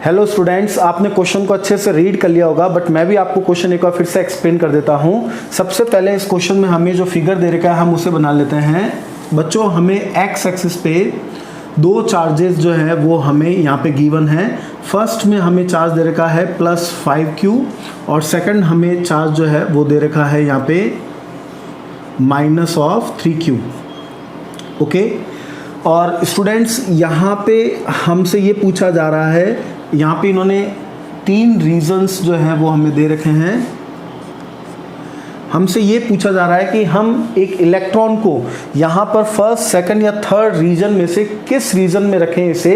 Hello students, आपने question को अच्छे से रीड कर लिया होगा, बट मैं भी आपको क्वेश्चन एक बार फिर से एक्सप्लेन कर देता हूँ। सबसे पहले इस क्वेश्चन में हमें जो फिगर दे रखा है हम उसे बना लेते हैं। बच्चों, हमें एक्स एक्सिस पे दो चार्जेस जो है वो हमें यहाँ पे गिवन है। फर्स्ट में हमें चार्ज दे रखा है +5q और सेकंड हमें चार्ज जो है वो दे रखा है यहाँ पे -3q। ओके, और स्टूडेंट्स यहाँ पे हमसे ये पूछा जा रहा है, यहाँ पे इन्होंने 3 रीजंस जो हैं वो हमें दे रखे हैं। हमसे ये पूछा जा रहा है कि हम एक इलेक्ट्रॉन को यहाँ पर फर्स्ट, सेकंड या थर्ड रीजन में से किस रीजन में रखें इसे,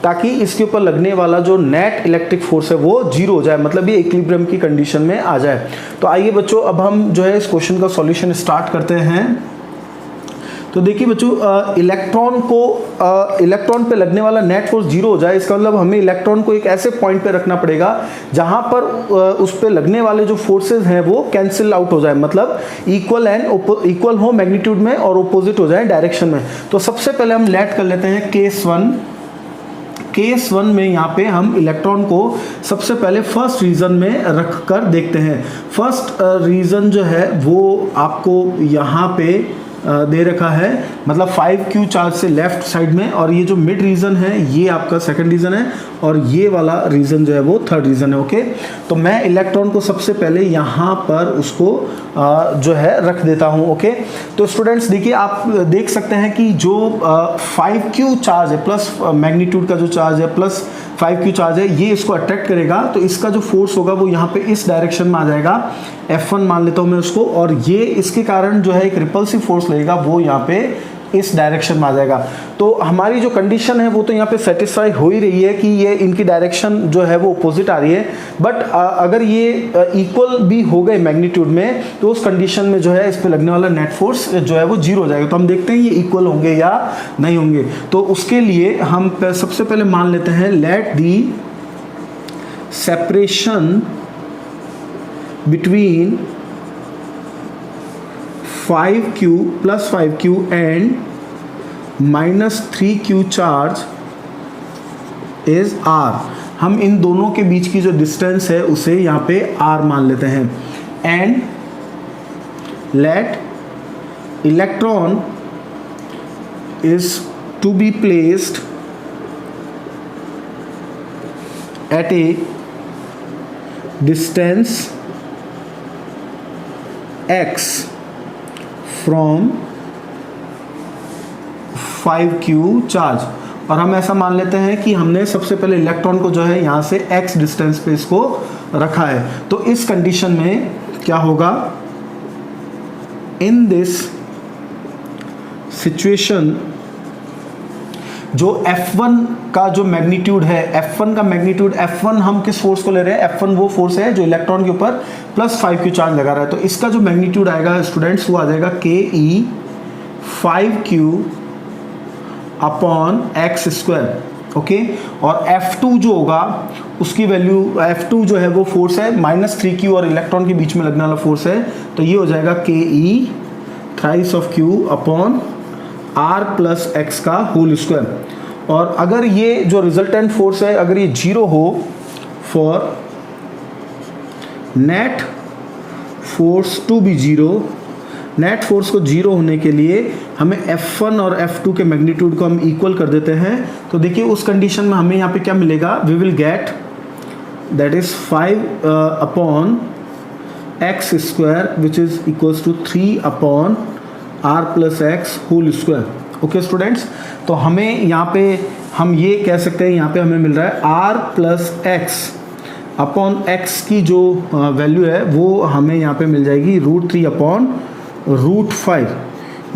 ताकि इसके ऊपर लगने वाला जो नेट इलेक्ट्रिक फोर्स है वो 0 हो जाए, मतलब ये इक्विलिब्रियम की कंडीशन में आ जाए। तो आइए बच्चों, अब हम जो है इस क्वेश्चन का सॉल्यूशन स्टार्ट करते हैं। तो देखिए बच्चों, इलेक्ट्रॉन पे लगने वाला नेट फोर्स 0 हो जाए, इसका मतलब हमें इलेक्ट्रॉन को एक ऐसे पॉइंट पे रखना पड़ेगा जहां पर उस पे लगने वाले जो फोर्सेस हैं वो कैंसिल आउट हो जाए, मतलब इक्वल हो मैग्नीट्यूड में और ऑपोजिट हो जाए डायरेक्शन में। तो सबसे पहले हम लेट कर लेते हैं केस 1 में यहाँ पे हम इलेक्ट्रॉन को सबसे पहले फर्स्ट रीजन में रख कर देखते हैं। फर्स्ट रीजन जो है वो आपको यहाँ पे दे रखा है, मतलब 5q चार्ज से लेफ्ट साइड में, और ये जो मिड रीजन है ये आपका सेकंड रीजन है और ये वाला रीजन जो है वो थर्ड रीजन है। ओके, तो मैं इलेक्ट्रॉन को सबसे पहले यहाँ पर उसको जो है रख देता हूँ। ओके, तो स्टूडेंट्स देखिए, आप देख सकते हैं कि जो 5q चार्ज है, प्लस मैग्नीट्यूड का जो चार्ज है प्लस 5q चार्ज है, ये इसको अट्रैक्ट करेगा, तो इसका जो फोर्स होगा वो यहाँ पे इस डायरेक्शन में आ जाएगा, F1 मान लेता हूँ मैं उसको, और ये इसके कारण जो है एक रिपल्सिव फोर्स लगेगा वो यहाँ पे इस डायरेक्शन में आ जाएगा। तो हमारी जो कंडीशन है वो तो यहाँ पे सेटिस्फाई हो ही रही है कि ये इनकी डायरेक्शन जो है वो अपोजिट आ रही है, बट अगर ये इक्वल भी हो गए मैग्नीट्यूड में तो उस कंडीशन में जो है इस पे लगने वाला नेट फोर्स जो है वो 0 हो जाएगा। तो हम देखते हैं ये इक्वल होंगे या नहीं होंगे। तो उसके लिए हम सबसे पहले मान लेते हैं, let the separation between 5q plus 5q and -3q charge is r। हम इन दोनों के बीच की जो डिस्टेंस है उसे यहाँ पे r मान लेते हैं। And let electron is to be placed at a distance x from 5q charge, और हम ऐसा मान लेते हैं कि हमने सबसे पहले इलेक्ट्रॉन को जो है यहाँ से x डिस्टेंस पे इसको रखा है। तो इस कंडीशन में क्या होगा, इन दिस सिचुएशन जो F1 का जो मैग्नीट्यूड है, F1 का मैग्नीट्यूड, F1 हम किस फोर्स को ले रहे हैं, F1 वो फोर्स है जो इलेक्ट्रॉन के ऊपर +5q चार्ज लगा रहा है। तो इसका जो मैग्नीट्यूड आएगा स्टूडेंट्स वो आ जाएगा ke 5q upon x²। Okay, और F2 जो होगा उसकी वैल्यू, F2 जो है वो फोर्स है -3q और इलेक्ट्रॉन के बीच में लगने वाला फोर्स है, तो ये हो जाएगा ke thrice of q upon r plus x का होल स्क्वायर। और अगर ये जो रिजल्टेंट फोर्स है अगर ये 0 हो, for net force to be 0, net force को 0 होने के लिए हमें F1 और F2 के मैग्नीट्यूड को हम इक्वल कर देते हैं। तो देखिए उस कंडीशन में हमें यहाँ पे क्या मिलेगा, we will get that is 5 upon x² which is equals to 3 upon r plus x whole square. Okay students, तो हमें यहाँ पे हम ये कह सकते हैं, यहाँ पे हमें मिल रहा है r plus x upon x की जो वैल्यू है वो हमें यहाँ पे मिल जाएगी √3 अपॉन √5,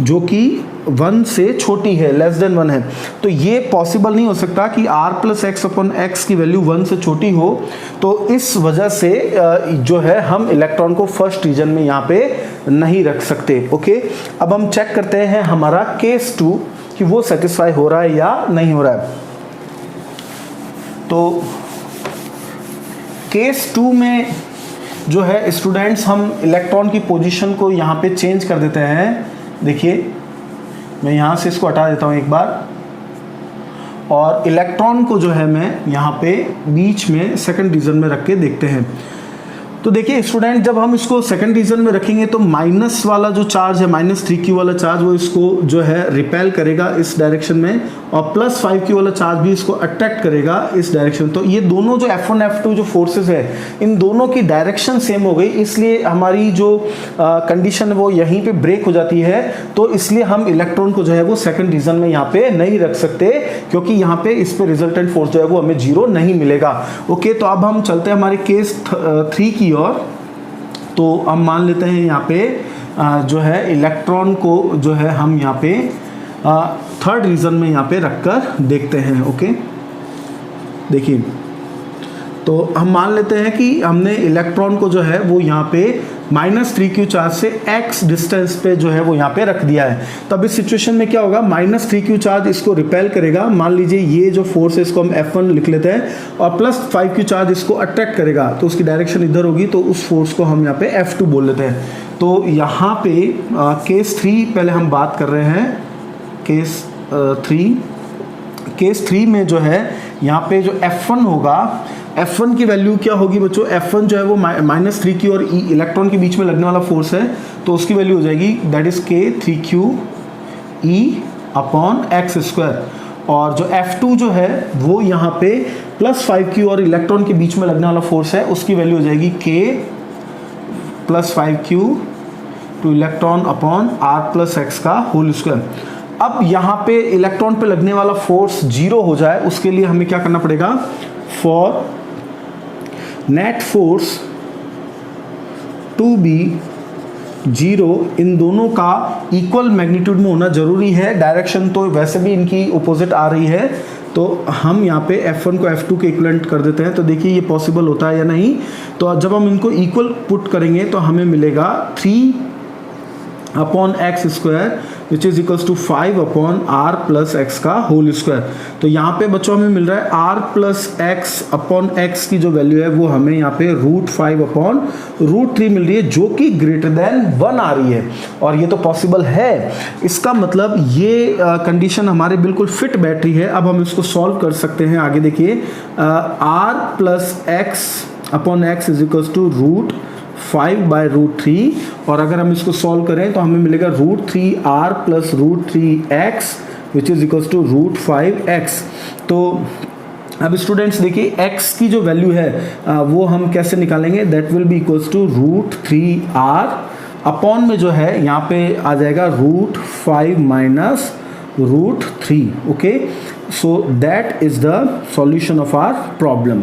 जो कि 1 से छोटी है, लेस देन 1 है। तो ये पॉसिबल नहीं हो सकता कि r plus x upon x की वैल्यू 1 से छोटी हो, तो इस वजह से जो है हम इलेक्ट्रॉन को फर्स्ट रीजन में यहाँ पे नहीं रख सकते। ओके, अब हम चेक करते हैं हमारा केस 2 कि वो सेटिस्फाई हो रहा है या नहीं हो रहा है। तो केस 2 में जो है स्टूडेंट्स हम इलेक्ट्रॉन की पोजीशन को यहाँ पे चेंज कर देते हैं। देखिए मैं यहाँ से इसको हटा देता हूँ एक बार, और इलेक्ट्रॉन को जो है मैं यहाँ पे बीच में सेकंड रीजन में रख के देखते हैं। तो देखिए स्टूडेंट, जब हम इसको सेकंड रीजन में रखेंगे तो माइनस वाला जो चार्ज है, -3q वाला चार्ज, वो इसको जो है रिपेल करेगा इस डायरेक्शन में, और +5q वाला चार्ज भी इसको अट्रैक्ट करेगा इस डायरेक्शन। तो ये दोनों जो F1 F2 जो फोर्सेस है, इन दोनों की डायरेक्शन सेम हो गई, इसलिए हमारी जो कंडीशन है वो यहीं पे ब्रेक हो जाती है। तो इसलिए हम इलेक्ट्रॉन को जो है वो सेकंड रीजन में यहाँ पे नहीं रख सकते, क्योंकि यहाँ पे इस पे रिजल्टेंट फोर्स जो है वो हमें 0 नहीं मिलेगा। ओके, तो अब हम चलते हैं हमारे केस 3 की ओर। तो हम मान लेते हैं यहाँ पे जो है इलेक्ट्रॉन को जो है हम यहाँ पे थर्ड रीजन में यहाँ पे रखकर देखते हैं। ओके, देखिए, तो हम मान लेते हैं कि हमने इलेक्ट्रॉन को जो है वो यहाँ पे -3q चार्ज से x डिस्टेंस पे जो है वो यहाँ पे रख दिया है। तब इस सिचुएशन में क्या होगा, -3q चार्ज इसको रिपेल करेगा। मान लीजिए ये जो फोर्स है इसको हम F1 लिख लेते हैं, और +5q चार्ज इसको अट्रैक्ट करेगा, तो उसकी डायरेक्शन इधर होगी, तो उस फोर्स को हम यहाँ पे F2 बोल लेते हैं। तो यहाँ पे केस 3 पहले हम बात कर रहे हैं। केस 3 में जो है यहाँ पे जो F1 होगा, F1 की वैल्यू क्या होगी बच्चों, F1 जो है वो -3q और इलेक्ट्रॉन के बीच में लगने वाला फोर्स है, तो उसकी वैल्यू हो जाएगी दैट इज k3q E/x²। और जो F2 जो है वो यहाँ पे +5q और इलेक्ट्रॉन के बीच में लगने वाला फोर्स है, उसकी वैल्यू हो जाएगी k +5q two electron upon r+x²। अब यहाँ पे इलेक्ट्रॉन पे लगने वाला फोर्स 0 हो जाए, उसके लिए हमें क्या करना पड़ेगा, for net force to be 0 इन दोनों का इक्वल मैग्नीट्यूड में होना जरूरी है। डायरेक्शन तो वैसे भी इनकी अपोजिट आ रही है, तो हम यहाँ पे F1 को F2 के इक्वलेंट कर देते हैं। तो देखिए ये पॉसिबल होता है या नहीं। तो जब हम इनको इक्वल पुट करेंगे तो हमें मिलेगा 3/x² which is equals to 5/r+x²। तो यहाँ पे बच्चों हमें मिल रहा है r+x/x की जो वैल्यू है वो हमें यहाँ पे √5/√3 मिल रही है, जो कि ग्रेटर देन 1 आ रही है। और ये तो पॉसिबल है, इसका मतलब ये कंडीशन हमारे बिल्कुल फिट बैठ रही है। अब हम इसको सॉल्व कर सकते हैं। आगे देखिए, r+x/x इज इक्वल्स टू √5/√3, और अगर हम इसको सॉल्व करें तो हमें मिलेगा √3r+√3x which is equals to √5x। तो अब स्टूडेंट्स देखिए x की जो वैल्यू है वो हम कैसे निकालेंगे, that will be equals to √3r upon में जो है यहाँ पे आ जाएगा √5 - √3। Okay, so that is the solution of our problem.